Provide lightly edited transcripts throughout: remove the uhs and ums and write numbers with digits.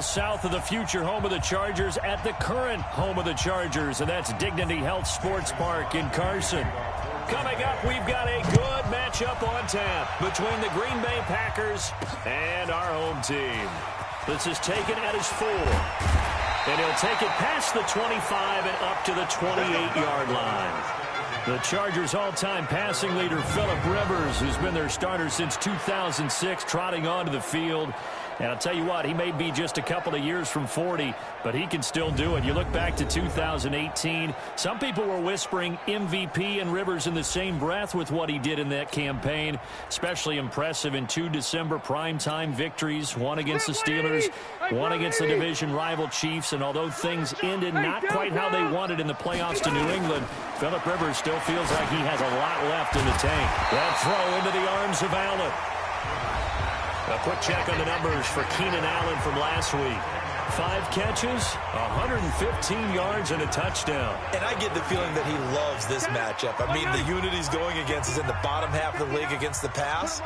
miles south of the future home of the Chargers at the current home of the Chargers, and that's Dignity Health Sports Park in Carson. Coming up, we've got a good matchup on tap between the Green Bay Packers and our home team. This is taken at his 4. And he'll take it past the 25 and up to the 28-yard line. The Chargers' all-time passing leader, Phillip Rivers, who's been their starter since 2006, trotting onto the field. And I'll tell you what, he may be just a couple of years from 40, but he can still do it. You look back to 2018, some people were whispering MVP and Rivers in the same breath with what he did in that campaign. Especially impressive in 2 December primetime victories, one against the Steelers, one against the division rival Chiefs. And although things ended not quite how they wanted in the playoffs to New England, Phillip Rivers still feels like he has a lot left in the tank. That throw into the arms of Allen. A quick check on the numbers for Keenan Allen from last week. 5 catches, 115 yards, and a touchdown. And I get the feeling that he loves this matchup. I mean, the unit he's going against is in the bottom half of the league against the pass.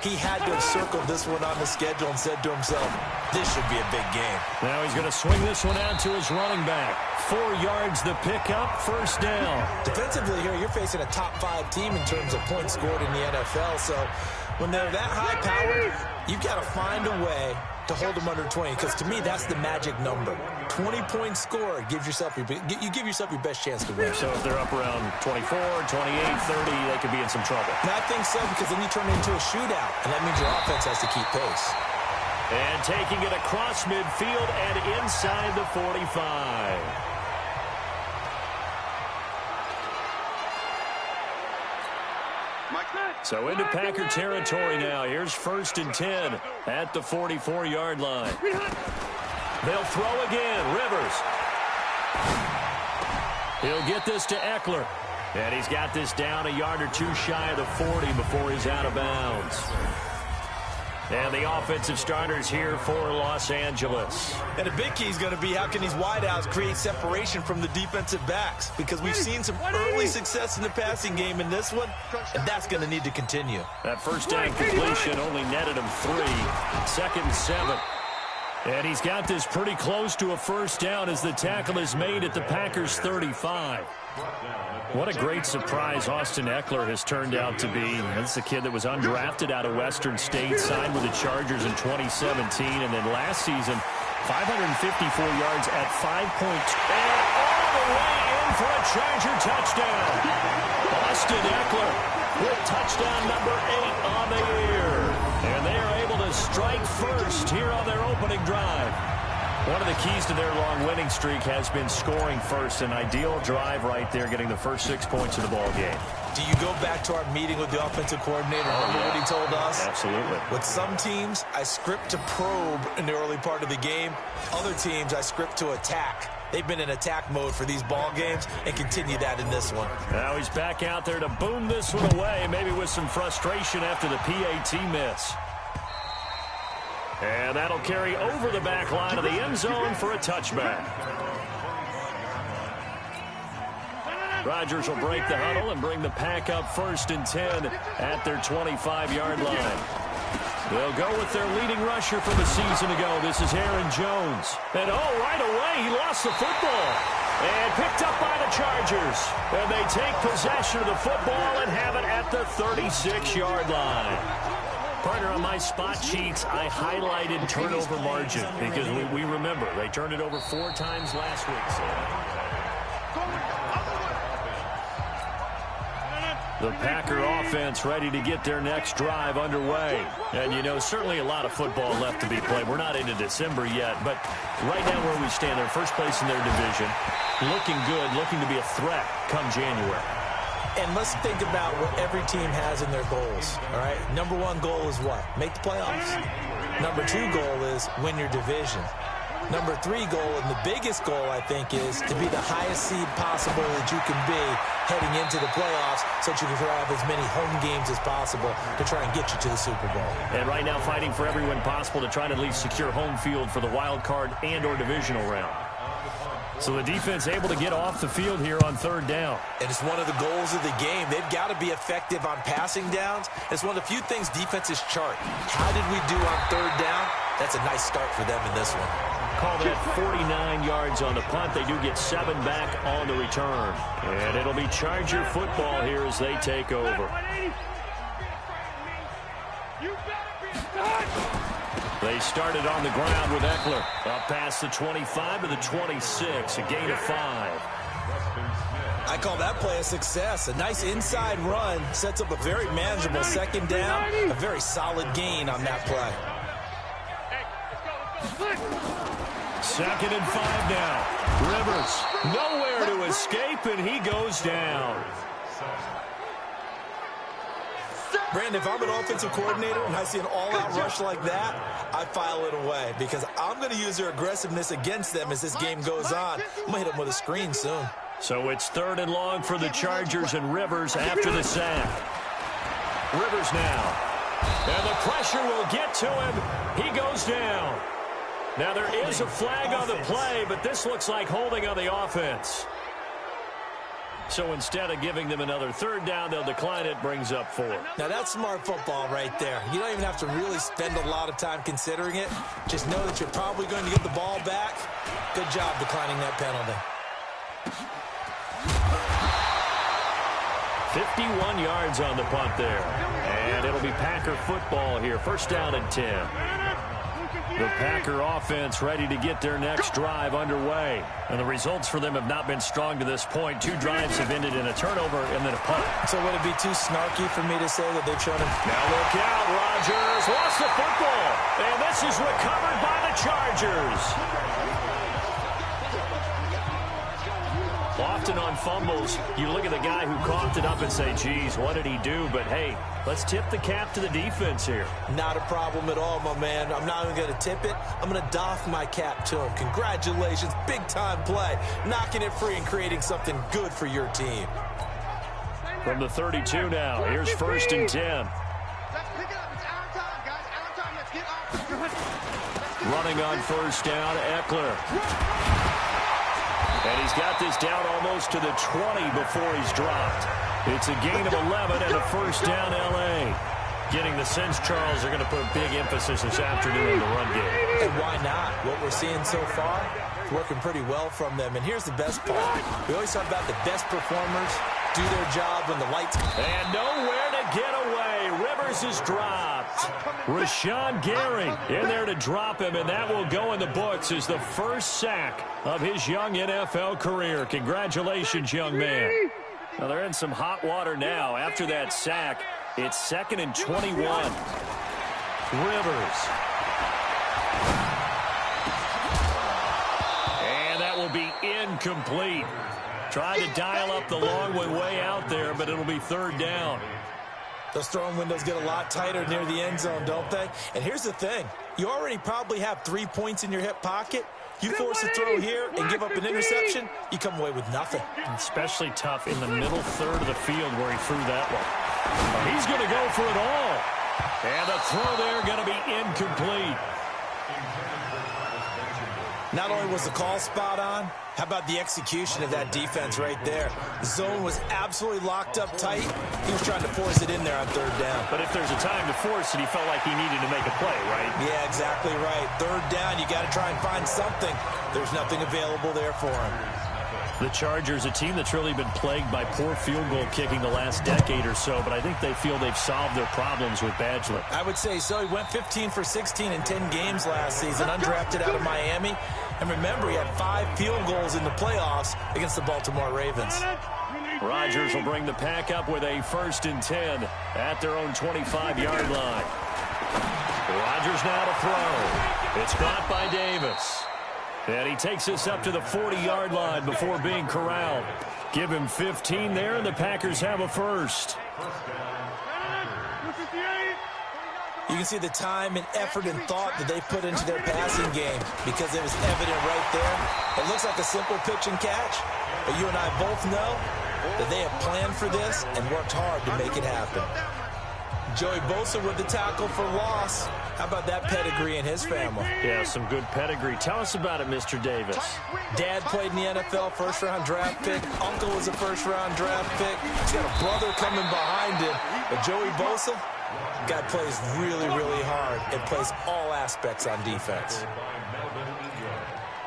He had to have circled this one on the schedule and said to himself, this should be a big game. Now he's going to swing this one out to his running back. 4 yards the pickup, first down. Defensively here, you're facing a top 5 team in terms of points scored in the NFL. So when they're that high-powered, you've got to find a way to hold them under 20, because to me that's the magic number. 20-point score gives yourself you give yourself your best chance to win. So if they're up around 24, 28, 30, they could be in some trouble. And I think so, because then you turn it into a shootout, and that means your offense has to keep pace. And taking it across midfield and inside the 45. So into Packer territory now. Here's 1st and 10 at the 44-yard line. They'll throw again. Rivers. He'll get this to Eckler. And he's got this down a yard or 2 shy of the 40 before he's out of bounds. And the offensive starters here for Los Angeles. And a big key is going to be how can these wideouts create separation from the defensive backs, because we've seen some early success in the passing game in this one, and that's going to need to continue. That first down completion only netted him 3. 2nd and 7. And he's got this pretty close to a first down as the tackle is made at the Packers' 35. What a great surprise Austin Eckler has turned out to be. That's a kid that was undrafted out of Western State, signed with the Chargers in 2017, and then last season, 554 yards at 5.2. And all the way in for a Charger touchdown. Austin Eckler with touchdown number 8 on the year. And they are able to strike first here on their opening drive. One of the keys to their long winning streak has been scoring first. An ideal drive right there, getting the first 6 points of the ball game. Do you go back to our meeting with the offensive coordinator? Remember what he told us? Absolutely. With some teams, I script to probe in the early part of the game. Other teams, I script to attack. They've been in attack mode for these ball games and continue that in this one. Now he's back out there to boom this one away, maybe with some frustration after the PAT miss. And that'll carry over the back line of the end zone for a touchback. Rodgers will break the huddle and bring the Pack up 1st and 10 at their 25-yard line. They'll go with their leading rusher from a season ago. This is Aaron Jones. And right away, he lost the football. And picked up by the Chargers. And they take possession of the football and have it at the 36-yard line. Partner, on my spot sheets, I highlighted turnover margin because we remember they turned it over 4 times last week. So. The Packer offense ready to get their next drive underway. And, you know, certainly a lot of football left to be played. We're not into December yet, but right now where we stand, they're first place in their division. Looking good, looking to be a threat come January. And let's think about what every team has in their goals, all right? Number 1 goal is what? Make the playoffs. Number 2 goal is win your division. Number 3 goal, and the biggest goal, I think, is to be the highest seed possible that you can be heading into the playoffs so that you can have as many home games as possible to try and get you to the Super Bowl. And right now fighting for every win possible to try to at least secure home field for the wild card and or divisional round. So the defense able to get off the field here on third down. And it's one of the goals of the game. They've got to be effective on passing downs. It's one of the few things defenses chart. How did we do on third down? That's a nice start for them in this one. Call that 49 yards on the punt. They do get 7 back on the return. And it'll be Charger football here as they take over. They started on the ground with Eckler. Up past the 25 to the 26, a gain of 5. I call that play a success. A nice inside run sets up a very manageable second down. A very solid gain on that play. 2nd and 5 now. Rivers nowhere to escape, and he goes down. Brandon, if I'm an offensive coordinator and I see an all-out rush like that, I file it away because I'm going to use their aggressiveness against them as this game goes on. I'm going to hit them with a screen soon. So it's 3rd and long for the Chargers and Rivers after the sack. Rivers now. And the pressure will get to him. He goes down. Now there is a flag on the play, but this looks like holding on the offense. So instead of giving them another 3rd down, they'll decline it, brings up 4. Now that's smart football right there. You don't even have to really spend a lot of time considering it. Just know that you're probably going to get the ball back. Good job declining that penalty. 51 yards on the punt there. And it'll be Packer football here. 1st down and 10. The Packer offense ready to get their next drive underway. And the results for them have not been strong to this point. 2 drives have ended in a turnover and then a punt. So would it be too snarky for me to say that they've shown him? Now look out, Rodgers lost the football. And this is recovered by the Chargers. Often on fumbles, you look at the guy who coughed it up and say, geez, what did he do? But, hey, let's tip the cap to the defense here. Not a problem at all, my man. I'm not even going to tip it. I'm going to doff my cap to him. Congratulations. Big-time play. Knocking it free and creating something good for your team. From the 32 now, here's 1st and 10. Let's pick it up. It's our time, guys. Our time. Let's get off. Running on 1st down, Eckler. And he's got this down almost to the 20 before he's dropped. It's a gain of 11 and a 1st down L.A. Getting the sense, Charles, they're going to put a big emphasis this afternoon in the run game. And why not? What we're seeing so far is working pretty well from them. And here's the best part. We always talk about the best performers do their job when the lights... And nowhere to get away. Rivers is dropped. Rashawn Gary in there to drop him, and that will go in the books as the first sack of his young NFL career. Congratulations, young man. Now they're in some hot water now. After that sack, it's 2nd and 21. Rivers. And that will be incomplete. Tried to dial up the long way out there, but it'll be 3rd down. Those throwing windows get a lot tighter near the end zone, don't they? And here's the thing. You already probably have 3 points in your hip pocket. You force a throw here and give up an interception, you come away with nothing. Especially tough in the middle 3rd of the field where he threw that one. He's going to go for it all. And the throw there going to be incomplete. Not only was the call spot on, how about the execution of that defense right there? The zone was absolutely locked up tight. He was trying to force it in there on 3rd down. But if there's a time to force it, he felt like he needed to make a play, right? Yeah, exactly right. 3rd down, you got to try and find something. There's nothing available there for him. The Chargers, a team that's really been plagued by poor field goal kicking the last decade or so, but I think they feel they've solved their problems with Badgley. I would say so. He went 15 for 16 in 10 games last season, undrafted out of Miami. And remember, he had 5 field goals in the playoffs against the Baltimore Ravens. Rodgers will bring the pack up with a 1st and 10 at their own 25-yard line. Rodgers now to throw. It's caught by Davis. And he takes us up to the 40-yard line before being corralled. Give him 15 there, and the Packers have a 1st. You can see the time and effort and thought that they put into their passing game because it was evident right there. It looks like a simple pitch and catch, but you and I both know that they have planned for this and worked hard to make it happen. Joey Bosa with the tackle for loss. How about that pedigree in his family? Yeah, some good pedigree. Tell us about it, Mr. Davis. Dad played in the NFL, first-round draft pick. Uncle was a first-round draft pick. He's got a brother coming behind him. But Joey Bosa, guy plays really, really hard and plays all aspects on defense.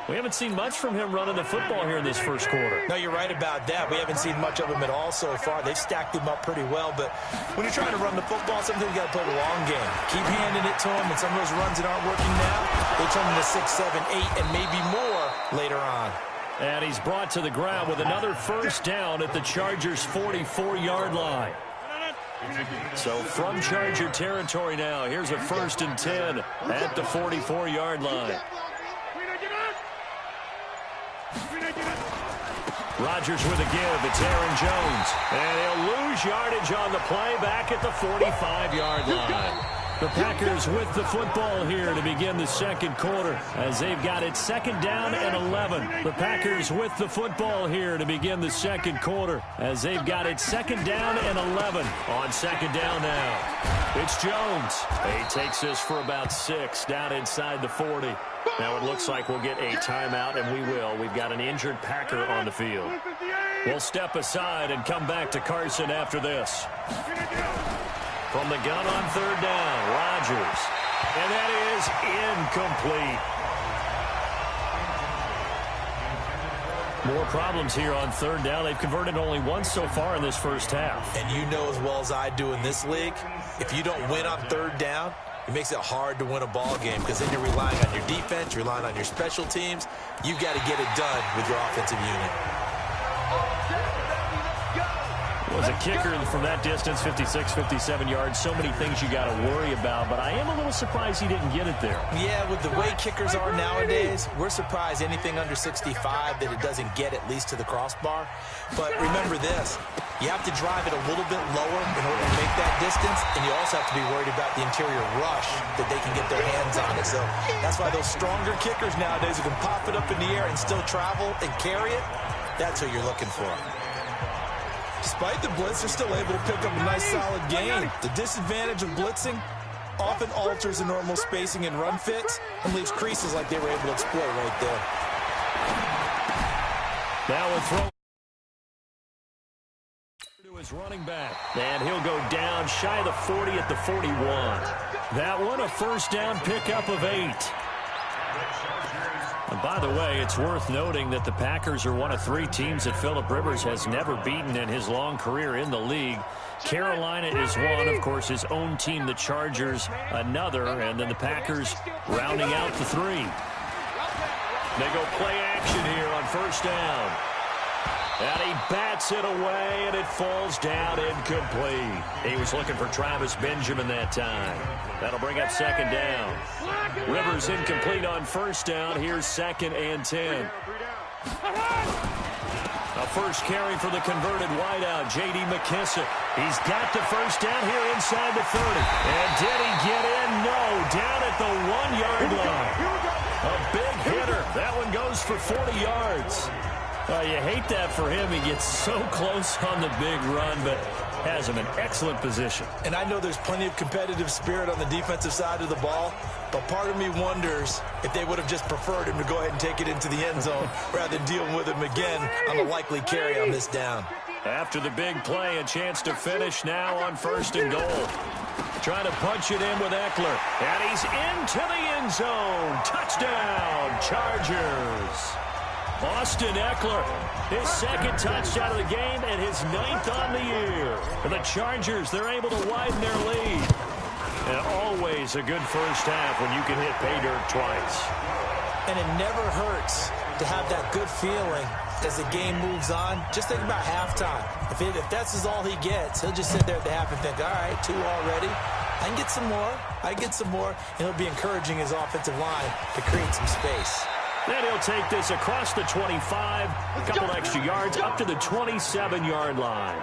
We haven't seen much from him running the football here in this first quarter. No, you're right about that. We haven't seen much of him at all so far. They've stacked him up pretty well, but when you're trying to run the football, sometimes you got to play the long game. Keep handing it to him, and some of those runs that aren't working now, they turn into 6, 7, 8, and maybe more later on. And he's brought to the ground with another first down at the Chargers' 44-yard line. So from Charger territory now, here's a 1st and 10 at the 44-yard line. Rodgers with a give. It's Aaron Jones. And he'll lose yardage on the play back at the 45-yard line. The Packers with the football here to begin the second quarter as they've got it 2nd down and 11. The Packers with the football here to begin the second quarter as they've got it 2nd down and 11 on 2nd down now. It's Jones. He takes this for about 6 down inside the 40. Now it looks like we'll get a timeout, and we will. We've got an injured Packer on the field. We'll step aside and come back to Carson after this. From the gun on 3rd down, Rodgers. And that is incomplete. More problems here on 3rd down. They've converted only once so far in this first half. And you know as well as I do in this league, if you don't win on 3rd down, it makes it hard to win a ball game because then you're relying on your defense, you're relying on your special teams. You've got to get it done with your offensive unit. Was a kicker from that distance, 56, 57 yards. So many things you got to worry about, but I am a little surprised he didn't get it there. Yeah, with the way kickers are nowadays, we're surprised anything under 65 that it doesn't get at least to the crossbar. But remember this, you have to drive it a little bit lower in order to make that distance, and you also have to be worried about the interior rush that they can get their hands on it. So that's why those stronger kickers nowadays who can pop it up in the air and still travel and carry it, that's what you're looking for. Despite the blitz, they're still able to pick up a nice solid gain. The disadvantage of blitzing often alters the normal spacing and run fits and leaves creases like they were able to exploit right there. Now we'll throw to his running back. And he'll go down shy of the 40 at the 41. That one a 1st down pickup of 8. And by the way, it's worth noting that the Packers are one of 3 teams that Phillip Rivers has never beaten in his long career in the league. Carolina is one, of course, his own team, the Chargers, another, and then the Packers rounding out the 3. They go play action here on 1st down. And he bats it away, and it falls down incomplete. He was looking for Travis Benjamin that time. That'll bring up 2nd down. Rivers incomplete on 1st down. Here's 2nd and 10. A first carry for the converted wideout, J.D. McKissick. He's got the 1st down here inside the 30. And did he get in? No, down at the 1-yard line. A big hitter. That one goes for 40 yards. You hate that for him. He gets so close on the big run, but has him in excellent position. And I know there's plenty of competitive spirit on the defensive side of the ball, but part of me wonders if they would have just preferred him to go ahead and take it into the end zone rather than deal with him again on the likely carry on this down. After the big play, a chance to finish now on 1st and goal. Trying to punch it in with Eckler. And he's into the end zone. Touchdown, Chargers. Austin Eckler, his 2nd touchdown of the game and his 9th on the year. For the Chargers, they're able to widen their lead. And always a good first half when you can hit pay dirt twice. And it never hurts to have that good feeling as the game moves on. Just think about halftime. If that's all he gets, he'll just sit there at the half and think, all right, 2 already. I can get some more. And he'll be encouraging his offensive line to create some space. Then he'll take this across the 25, a couple extra yards, up to the 27-yard line.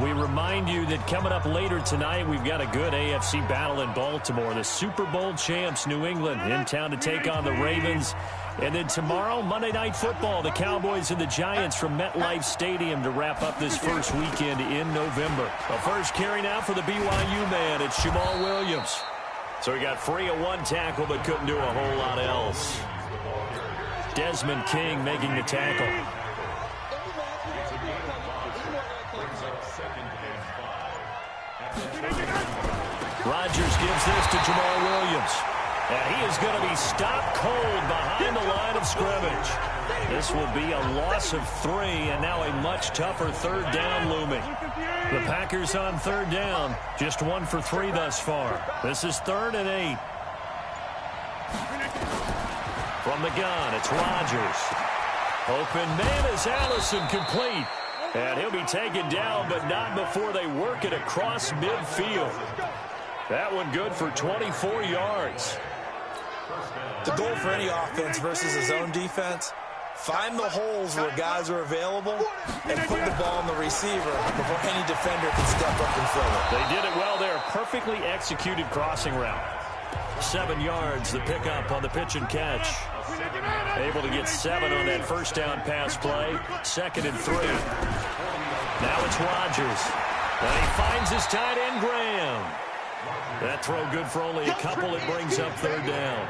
We remind you that coming up later tonight, we've got a good AFC battle in Baltimore. The Super Bowl champs, New England, in town to take on the Ravens. And then tomorrow, Monday Night Football, the Cowboys and the Giants from MetLife Stadium to wrap up this first weekend in November. The first carry now for the BYU man. It's Jamal Williams. So he got free of one tackle but couldn't do a whole lot else. Desmond King making the tackle. Rodgers gives this to Jamal Williams. And he is going to be stopped cold behind the line of scrimmage. This will be a loss of 3, and now a much tougher third down looming. The Packers on third down, just 1 for 3 thus far. This is 3rd and 8. From the gun, it's Rodgers. Open man is Allison, complete. And he'll be taken down, but not before they work it across midfield. That one good for 24 yards. The goal for any offense versus his own defense, find the holes where guys are available and put the ball on the receiver before any defender can step up and fill it. They did it well there. Perfectly executed crossing route. 7 yards, the pickup on the pitch and catch. Able to get 7 on that first down pass play. 2nd and 3. Now it's Rodgers. And he finds his tight end, Graham. That throw good for only a couple. It brings up 3rd down.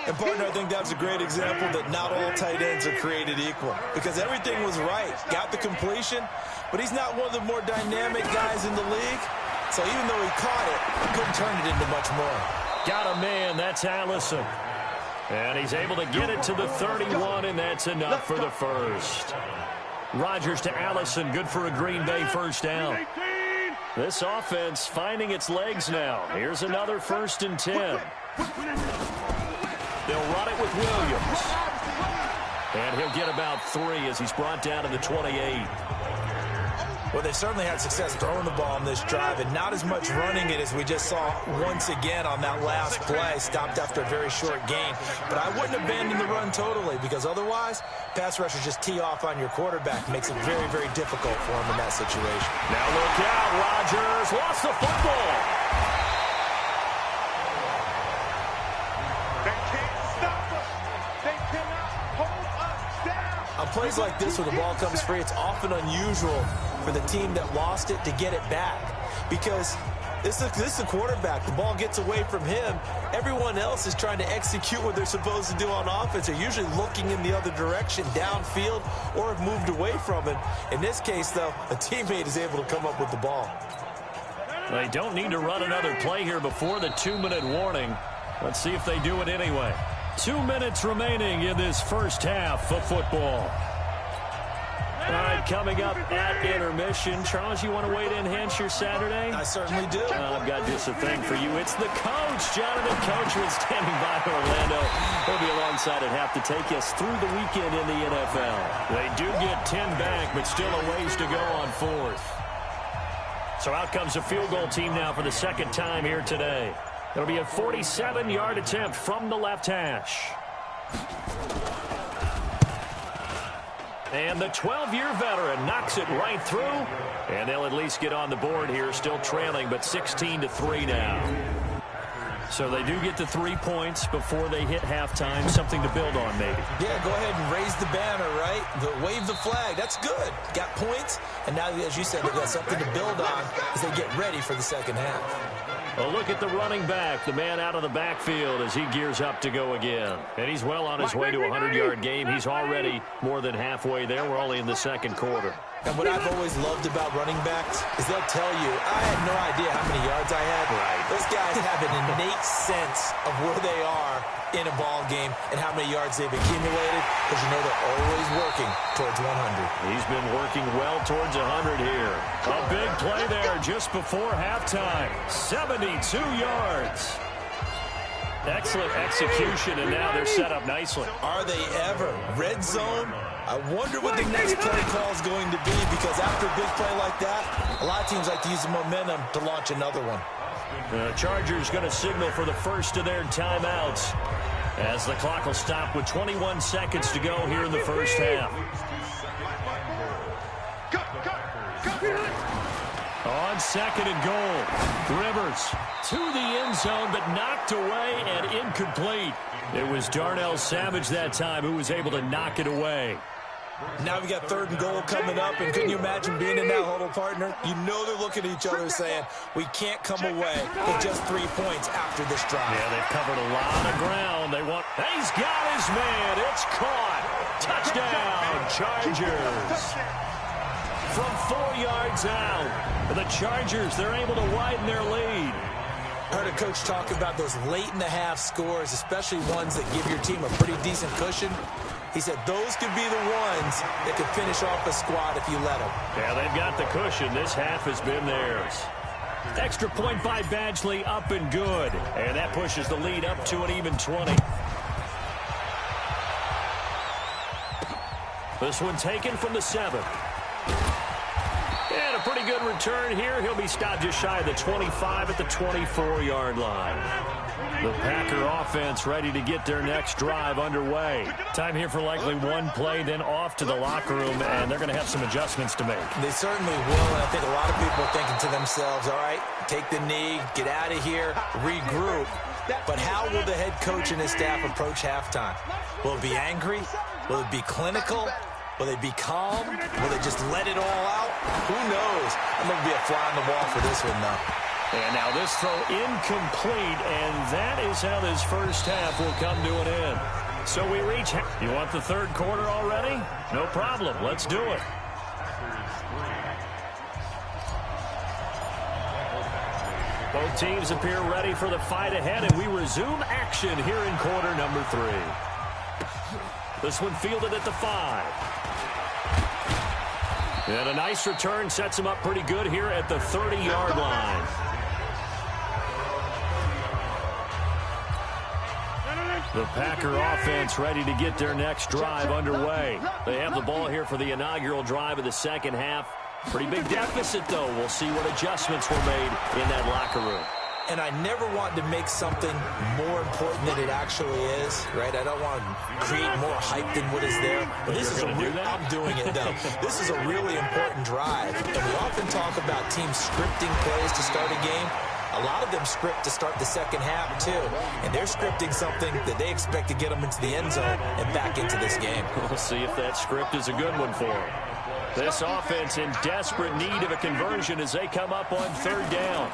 And, partner, I think that's a great example that not all tight ends are created equal. Because everything was right. Got the completion, but he's not one of the more dynamic guys in the league. So even though he caught it, he couldn't turn it into much more. Got a man. That's Allison. And he's able to get it to the 31, and that's enough for the first. Rodgers to Allison. Good for a Green Bay first down. This offense finding its legs now. Here's another 1st and 10. They'll run it with Williams. And he'll get about 3 as he's brought down to the 28. Well, they certainly had success throwing the ball on this drive and not as much running it as we just saw once again on that last play. Stopped after a very short gain. But I wouldn't abandon the run totally because otherwise, pass rushers just tee off on your quarterback. Makes it very, very difficult for him in that situation. Now look out, Rodgers lost the football. They can't stop us. They cannot hold us down. On plays like this where the ball comes free, it's often unusual for the team that lost it to get it back. Because this is a quarterback. The ball gets away from him. Everyone else is trying to execute what they're supposed to do on offense. They're usually looking in the other direction, downfield, or have moved away from it. In this case, though, a teammate is able to come up with the ball. They don't need to run another play here before the 2-minute warning. Let's see if they do it anyway. 2 minutes remaining in this first half of football. All right, coming up at intermission. Charles, you want to wait in, enhance your Saturday? I certainly do. I've got just a thing for you. It's the coach, Jonathan Coachman, standing by Orlando. He'll be alongside at half to take us through the weekend in the NFL. They do get 10 back, but still a ways to go on 4th. So out comes a field goal team now for the 2nd time here today. It'll be a 47-yard attempt from the left hash. And the 12-year veteran knocks it right through. And they'll at least get on the board here, still trailing, but 16-3 now. So they do get the 3 points before they hit halftime. Something to build on, maybe. Yeah, go ahead and raise the banner, right? Wave the flag. That's good. Got points. And now, as you said, they've got something to build on as they get ready for the second half. A look at the running back, the man out of the backfield as he gears up to go again. And he's well on his way to a 100-yard game. He's already more than halfway there. We're only in the 2nd quarter. And what I've always loved about running backs is they'll tell you, I had no idea how many yards I had. Right. Those guys have an innate sense of where they are in a ball game and how many yards they've accumulated because you know they're always working towards 100. He's been working well towards 100 here. A big play there just before halftime. 72 yards. Excellent execution, and now they're set up nicely. Are they ever? Red zone? I wonder what the next play call is going to be because after a big play like that, a lot of teams like to use the momentum to launch another one. The Chargers going to signal for the first of their timeouts as the clock will stop with 21 seconds to go here in the first half. On second and goal, Rivers to the end zone, but knocked away and incomplete. It was Darnell Savage that time who was able to knock it away. Now we got third and goal coming up, and couldn't you imagine being in that huddle, partner? You know they're looking at each other saying, we can't come away with just 3 points after this drive. Yeah, they've covered a lot of ground. He's got his man. It's caught. Touchdown, Chargers. From 4 yards out, the Chargers, they're able to widen their lead. I heard a coach talk about those late-in-the-half scores, especially ones that give your team a pretty decent cushion. He said those could be the ones that could finish off a squad if you let them. Yeah, they've got the cushion. This half has been theirs. Extra point by Badgley, up and good. And that pushes the lead up to an even 20. This one taken from the 7. And a pretty good return here. He'll be stopped just shy of the 25 at the 24-yard line. The Packer offense ready to get their next drive underway. Time here for likely one play, then off to the locker room, and they're going to have some adjustments to make. They certainly will, and I think a lot of people are thinking to themselves, all right, take the knee, get out of here, regroup. But how will the head coach and his staff approach halftime? Will it be angry? Will it be clinical? Will they be calm? Will they just let it all out? Who knows? I'm going to be a fly on the wall for this one, though. And now this throw incomplete, and that is how this first half will come to an end. So we reach. You want the third quarter already? No problem. Let's do it. Both teams appear ready for the fight ahead, and we resume action here in quarter number 3. This one fielded at the 5. And a nice return sets him up pretty good here at the 30-yard line. The Packer offense ready to get their next drive underway. They have the ball here for the inaugural drive of the second half. Pretty big deficit, though. We'll see what adjustments were made in that locker room. And I never want to make something more important than it actually is, right? I don't want to create more hype than what is there. But this is I'm doing it, though. This is a really important drive. And we often talk about teams scripting plays to start a game. A lot of them script to start the second half, too. And they're scripting something that they expect to get them into the end zone and back into this game. We'll see if that script is a good one for them. This offense in desperate need of a conversion as they come up on third down.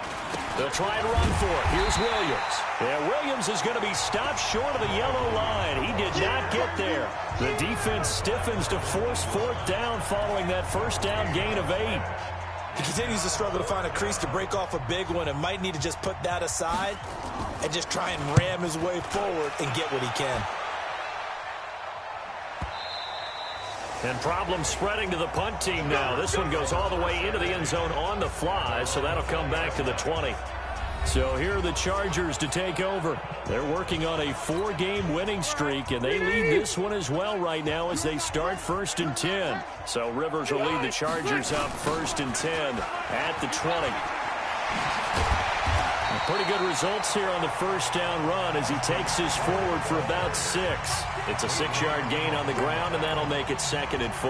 They'll try and run for it. Here's Williams. Yeah, Williams is going to be stopped short of the yellow line. He did not get there. The defense stiffens to force fourth down following that first down gain of 8. He continues to struggle to find a crease to break off a big one and might need to just put that aside and just try and ram his way forward and get what he can. And problems spreading to the punt team now. This one goes all the way into the end zone on the fly, so that'll come back to the 20. So here are the Chargers to take over. They're working on a 4-game winning streak, and they lead this one as well right now as they start 1st and 10. So Rivers will lead the Chargers up 1st and 10 at the 20. Pretty good results here on the first down run as he takes this forward for about 6. It's a 6-yard gain on the ground, and that'll make it 2nd and 4.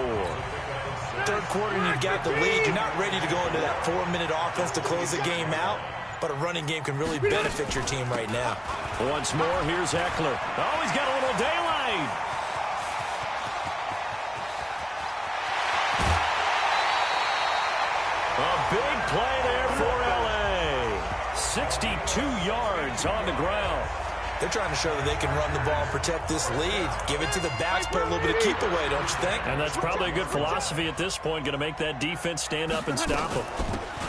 Third quarter, and you've got the lead. You're not ready to go into that 4-minute offense to close the game out, but a running game can really benefit your team right now. Once more, here's Eckler. Oh, he's got a little daylight. A big play there for L.A. 62 yards on the ground. They're trying to show that they can run the ball and protect this lead. Give it to the backs, play a little bit of keep away, don't you think? And that's probably a good philosophy at this point, going to make that defense stand up and stop them.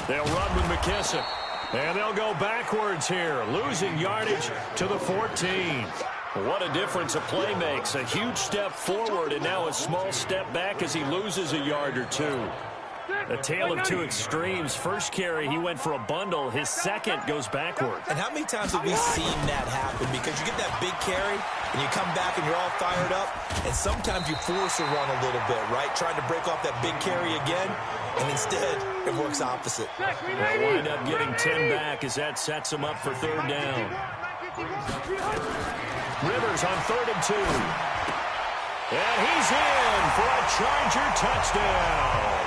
They'll run with McKissick. And they'll go backwards here, losing yardage to the 14. What a difference a play makes. A huge step forward and now a small step back as he loses a yard or 2. A tale of two extremes. First carry, he went for a bundle. His second goes backward. And how many times have we seen that happen? Because you get that big carry, and you come back and you're all fired up, and sometimes you force a run a little bit, right? Trying to break off that big carry again, and instead it works opposite. They'll wind up getting 10 back as that sets them up for third down. Rivers on 3rd and 2. And he's in for a Charger touchdown.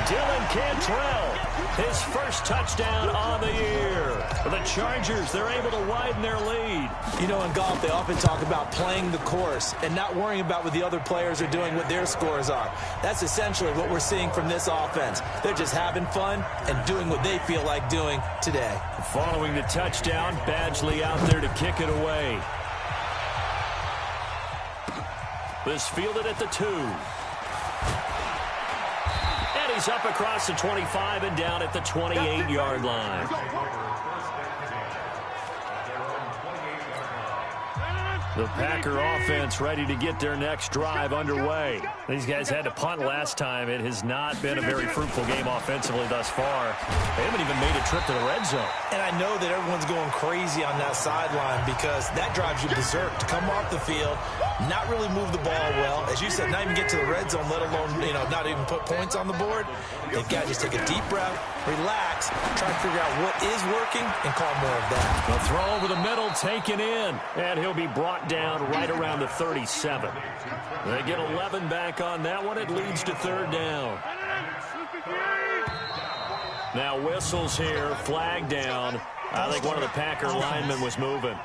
Dylan Cantrell His first touchdown on the year. For the Chargers, they're able to widen their lead. You know, in golf, they often talk about playing the course and not worrying about what the other players are doing, what their scores are. That's essentially what we're seeing from this offense. They're just having fun and doing what they feel like doing today. Following the touchdown, Badgley out there to kick it away. This fielded at the 2. And he's up across the 25 and down at the 28-yard line. The Packer offense ready to get their next drive underway. These guys had to punt last time. It has not been a very fruitful game offensively thus far. They haven't even made a trip to the red zone. And I know that everyone's going crazy on that sideline because that drives you berserk to come off the field, not really move the ball well. As you said, not even get to the red zone, let alone, not even put points on the board. They've got to just take a deep breath, relax, try to figure out what is working, and call more of that. The throw over the middle, taken in, and he'll be brought down right around the 37. They get 11 back on that one. It leads to third down. Now whistles here, flag down. I think one of the Packer linemen was moving.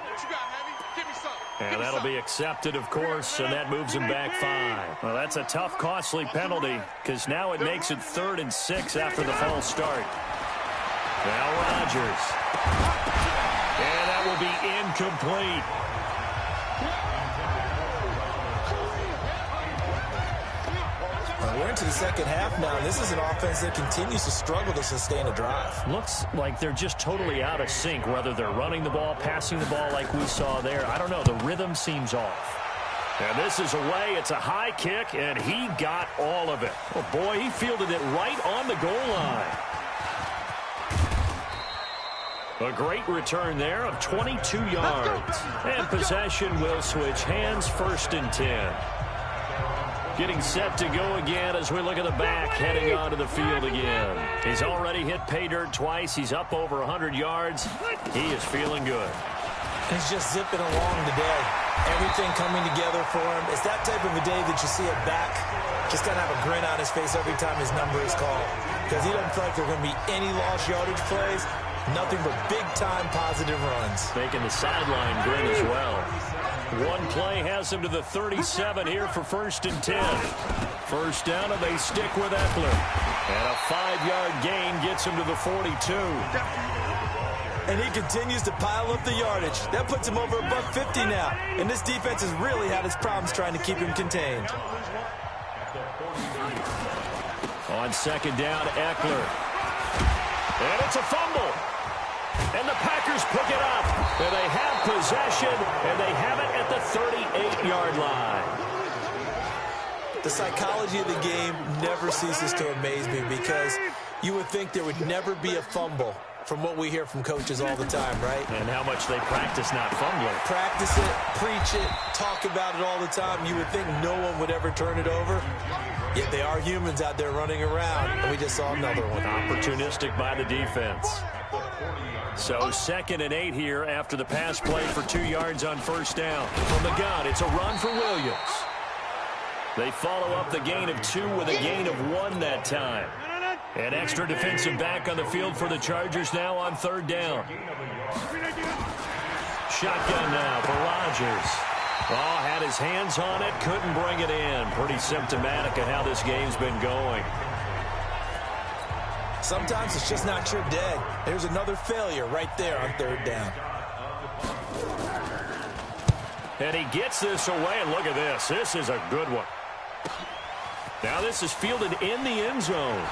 And that'll be accepted, of course, and that moves him back 5. Well, that's a tough, costly penalty because now it makes it 3rd and 6 after the false start. Now Rodgers. And that will be incomplete. We're into the second half now. This is an offense that continues to struggle to sustain a drive. Looks like they're just totally out of sync, whether they're running the ball, passing the ball like we saw there. I don't know. The rhythm seems off. And this is away. It's a high kick, and he got all of it. Oh, boy, he fielded it right on the goal line. A great return there of 22 yards. And possession will switch hands, 1st and 10. Getting set to go again as we look at the back, heading onto the field again. He's already hit pay dirt twice. He's up over 100 yards. He is feeling good. He's just zipping along today. Everything coming together for him. It's that type of a day that you see a back just kind of have a grin on his face every time his number is called. Because he doesn't feel like there are going to be any lost yardage plays. Nothing but big-time positive runs. Making the sideline grin as well. One play has him to the 37 here for 1st and 10. First down, and they stick with Eckler. And a 5-yard gain gets him to the 42. And he continues to pile up the yardage. That puts him over $150 now. And this defense has really had its problems trying to keep him contained. On 2nd down, Eckler. And it's a fumble. And the Packers pick it up. And they have possession, and they have it at the 38-yard line. The psychology of the game never ceases to amaze me because you would think there would never be a fumble from what we hear from coaches all the time, right? And how much they practice not fumbling. Practice it, preach it, talk about it all the time. You would think no one would ever turn it over. Yet they are humans out there running around, and we just saw another one. Opportunistic by the defense. So 2nd and 8 here after the pass play for 2 yards on 1st down. From the gun, it's a run for Williams. They follow up the gain of 2 with a gain of 1 that time. An extra defensive back on the field for the Chargers now on 3rd down. Shotgun now for Rodgers. Oh, had his hands on it, couldn't bring it in. Pretty symptomatic of how this game's been going. Sometimes it's just not your day. There's another failure right there on 3rd down. And he gets this away, and look at this. This is a good one. Now this is fielded in the end zone.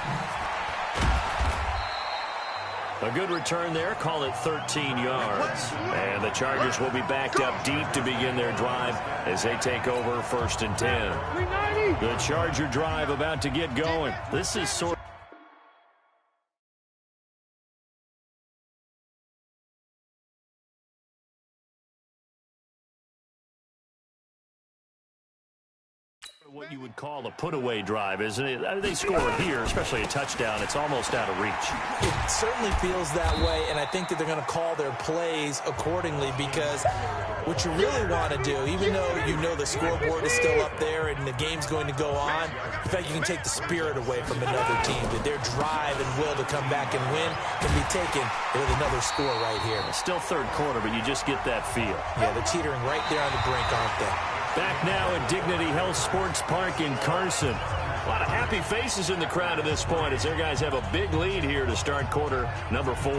A good return there. Call it 13 yards. And the Chargers will be backed up deep to begin their drive as they take over 1st and 10. The Charger drive about to get going. This is sort of What you would call a put-away drive, isn't it? I mean, they scored here, especially a touchdown. It's almost out of reach. It certainly feels that way, and I think that they're going to call their plays accordingly because what you really want to do, even though you know the scoreboard is still up there and the game's going to go on, in fact, you can take the spirit away from another team, that their drive and will to come back and win can be taken with another score right here. Still third quarter, but you just get that feel. Yeah, they're teetering right there on the brink, aren't they? Back now at Dignity Health Sports Park in Carson. A lot of happy faces in the crowd at this point as their guys have a big lead here to start quarter number 4.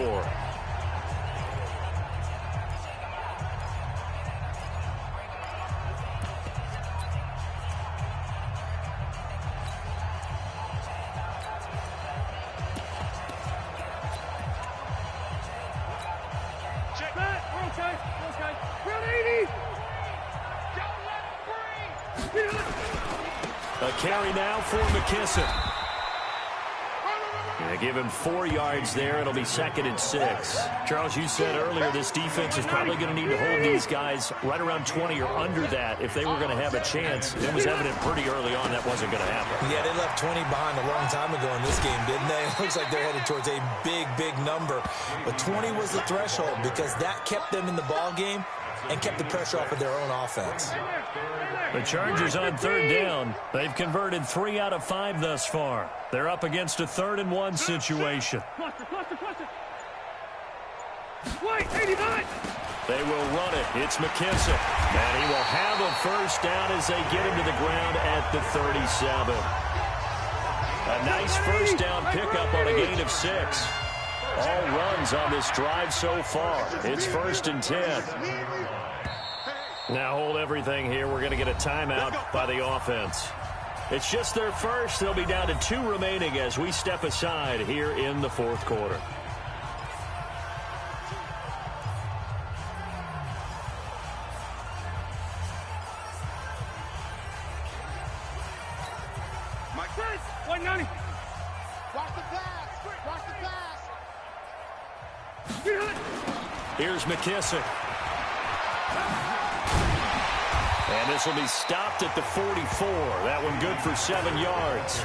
Check that. We're okay. We're okay. We're on 80. A carry now for McKissick. They give him 4 yards there. It'll be 2nd and 6. Charles, you said earlier this defense is probably going to need to hold these guys right around 20 or under that if they were going to have a chance. It was evident pretty early on that wasn't going to happen. Yeah, they left 20 behind a long time ago in this game, didn't they? It looks like they're headed towards a big, big number. But 20 was the threshold because that kept them in the ball game and kept the pressure off of their own offense. The Chargers on 3rd down. They've converted 3 out of 5 thus far. They're up against a 3rd and 1 situation. Wait, 89. They will run it. It's McKissick. And he will have a first down as they get him to the ground at the 37. A nice first down pickup on a gain of 6. All runs on this drive so far. It's 1st and 10. Now hold everything here. We're going to get a timeout by the offense. It's just their first. They'll be down to 2 remaining as we step aside here in the 4th quarter. Mike Prince, 190. Watch the pass. Watch the pass. Here's McKissick. And this will be stopped at the 44. That one good for 7 yards.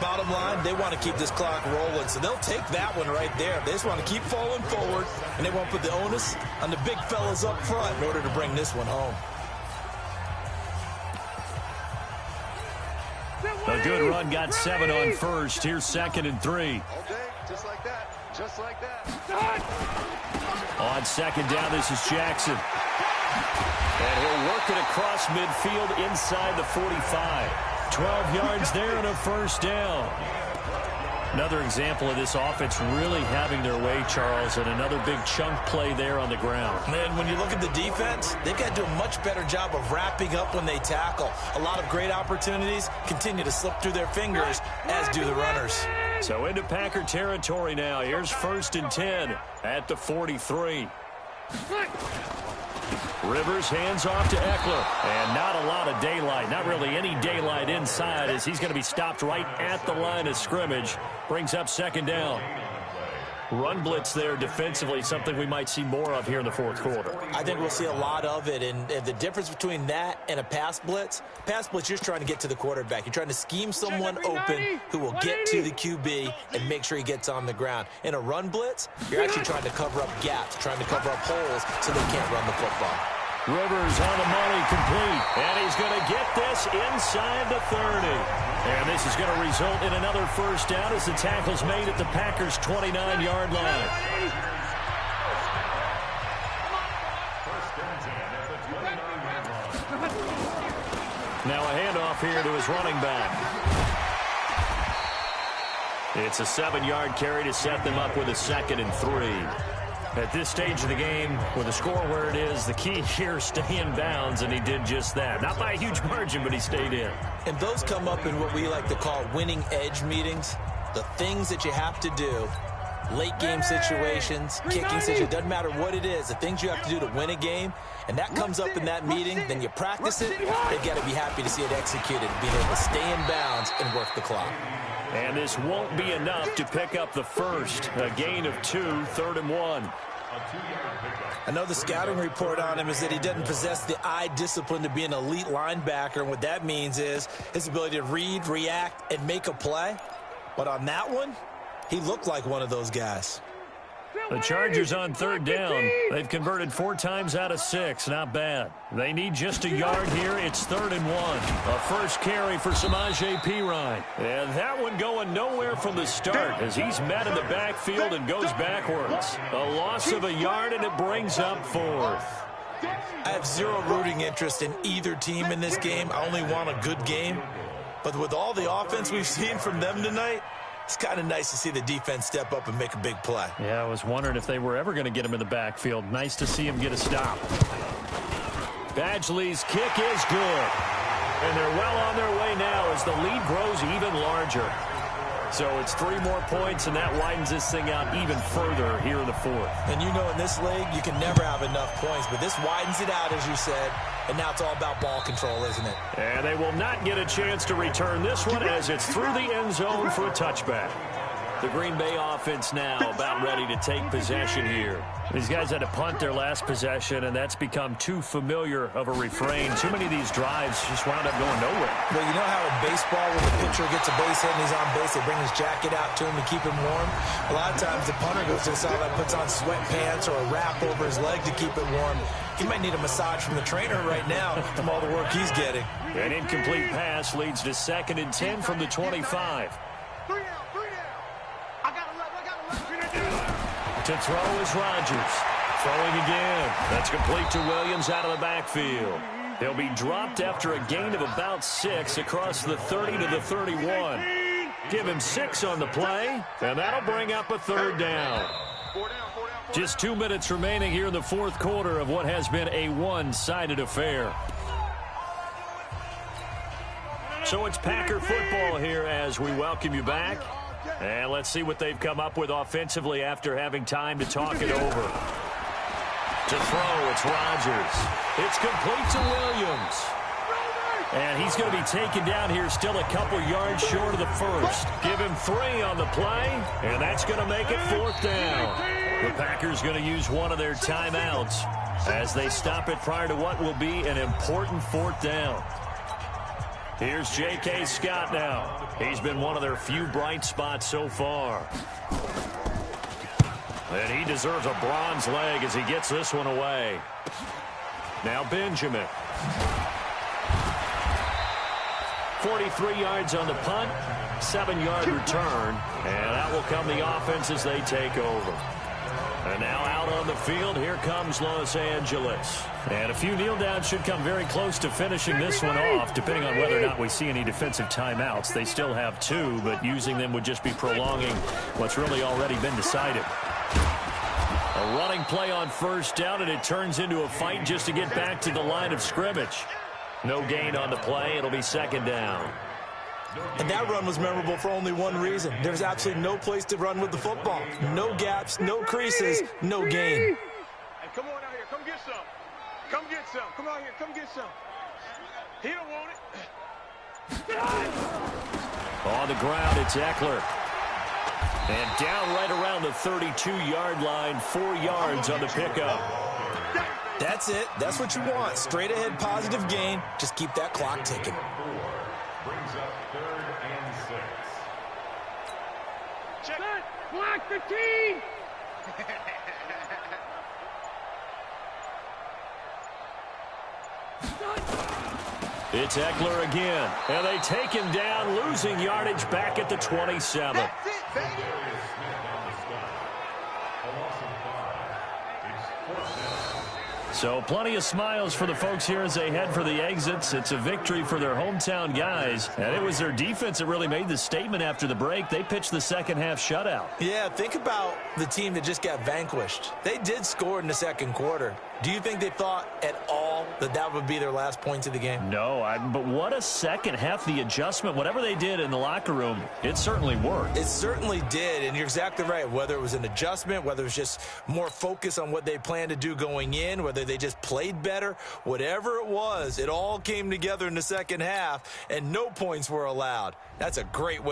Bottom line, they want to keep this clock rolling, so they'll take that one right there. They just want to keep falling forward, and they won't put the onus on the big fellas up front in order to bring this one home. A good run, got 7 on first. Here's 2nd and 3. All day, just like that. Just like that. On 2nd down, this is Jackson. And he'll work it across midfield inside the 45. 12 yards there and a first down. Another example of this offense really having their way, Charles, and another big chunk play there on the ground. And when you look at the defense, they've got to do a much better job of wrapping up when they tackle. A lot of great opportunities continue to slip through their fingers, as do the runners. So into Packer territory now. Here's 1st and 10 at the 43. Rivers hands off to Eckler. And not a lot of daylight. Not really any daylight inside as he's going to be stopped right at the line of scrimmage. Brings up 2nd down. Run blitz there defensively, something we might see more of here in the 4th quarter. I think we'll see a lot of it, and the difference between that and a pass blitz, you're just trying to get to the quarterback. You're trying to scheme someone open who will get to the QB and make sure he gets on the ground. In a run blitz, you're actually trying to cover up gaps, trying to cover up holes so they can't run the football. Rivers on the money, complete. And he's going to get this inside the 30. And this is going to result in another first down as the tackle's made at the Packers' 29-yard line. Now a handoff here to his running back. It's a 7-yard carry to set them up with a 2nd and 3. At this stage of the game, with the score where it is, the key here is stay in bounds, and he did just that. Not by a huge margin, but he stayed in. And those come up in what we like to call winning edge meetings. The things that you have to do, late game situations, kicking situations, doesn't matter what it is, the things you have to do to win a game, and that comes up in that meeting, then you practice it, they've got to be happy to see it executed, being able to stay in bounds and work the clock. And this won't be enough to pick up the first. A gain of 2, 3rd and 1. I know the scouting report on him is that he doesn't possess the eye discipline to be an elite linebacker, and what that means is his ability to read, react, and make a play. But on that one, he looked like one of those guys. The Chargers on third down. They've converted 4 times out of 6. Not bad. They need just a yard here. It's 3rd and 1. A first carry for Samaje Perine. And that one going nowhere from the start as he's met in the backfield and goes backwards. A loss of a yard, and it brings up 4th. I have zero rooting interest in either team in this game. I only want a good game. But with all the offense we've seen from them tonight, it's kind of nice to see the defense step up and make a big play. Yeah, I was wondering if they were ever going to get him in the backfield. Nice to see him get a stop. Badgley's kick is good. And they're well on their way now as the lead grows even larger. So it's 3 more points, and that widens this thing out even further here in the 4th. And you know in this league, you can never have enough points, but this widens it out, as you said, and now it's all about ball control, isn't it? And they will not get a chance to return this one as it's through the end zone for a touchback. The Green Bay offense now about ready to take possession here. These guys had to punt their last possession, and that's become too familiar of a refrain. Too many of these drives just wound up going nowhere. Well, you know how in baseball when the pitcher gets a base hit and he's on base, they bring his jacket out to him to keep him warm? A lot of times the punter goes to the sideline, puts on sweatpants or a wrap over his leg to keep it warm. He might need a massage from the trainer right now from all the work he's getting. An incomplete pass leads to 2nd and 10 from the 25. 3 down. I got 11. To throw is Rodgers. Throwing again. That's complete to Williams out of the backfield. He'll be dropped after a gain of about 6 across the 30 to the 31. Give him 6 on the play, and that'll bring up a 3rd down. Just 2 minutes remaining here in the 4th quarter of what has been a one-sided affair. So it's Packer football here as we welcome you back. And let's see what they've come up with offensively after having time to talk it over. To throw, it's Rodgers. It's complete to Williams. And he's going to be taken down here still a couple yards short of the first. Give him 3 on the play, and that's going to make it 4th down. The Packers going to use one of their timeouts as they stop it prior to what will be an important 4th down. Here's J.K. Scott now. He's been one of their few bright spots so far. And he deserves a bronze leg as he gets this one away. Now Benjamin. 43 yards on the punt, 7-yard return, and that will come the offense as they take over. And now out on the field, here comes Los Angeles. And a few kneel downs should come very close to finishing this one off, depending on whether or not we see any defensive timeouts. They still have 2, but using them would just be prolonging what's really already been decided. A running play on 1st down, and it turns into a fight just to get back to the line of scrimmage. No gain on the play. It'll be 2nd down. And that run was memorable for only one reason. There's absolutely no place to run with the football. No gaps, no creases, no gain. Hey, come on out here. Come get some. Come get some. Come out here. Come get some. He don't want it. On the ground, it's Eckler. And down right around the 32-yard line, 4 yards on the pickup. That's it. That's what you want. Straight ahead, positive gain. Just keep that clock ticking. Brings up 3rd and 6. Check. Block 15. It's Eckler again. And they take him down, losing yardage back at the 27. That's it, baby. So plenty of smiles for the folks here as they head for the exits. It's a victory for their hometown guys. And it was their defense that really made the statement after the break. They pitched the second half shutout. Yeah, think about the team that just got vanquished. They did score in the 2nd quarter. Do you think they thought at all that that would be their last points of the game? No, but what a second half. The adjustment, whatever they did in the locker room, it certainly worked. It certainly did, and you're exactly right. Whether it was an adjustment, whether it was just more focus on what they planned to do going in, whether they just played better, whatever it was, it all came together in the second half, and no points were allowed. That's a great way.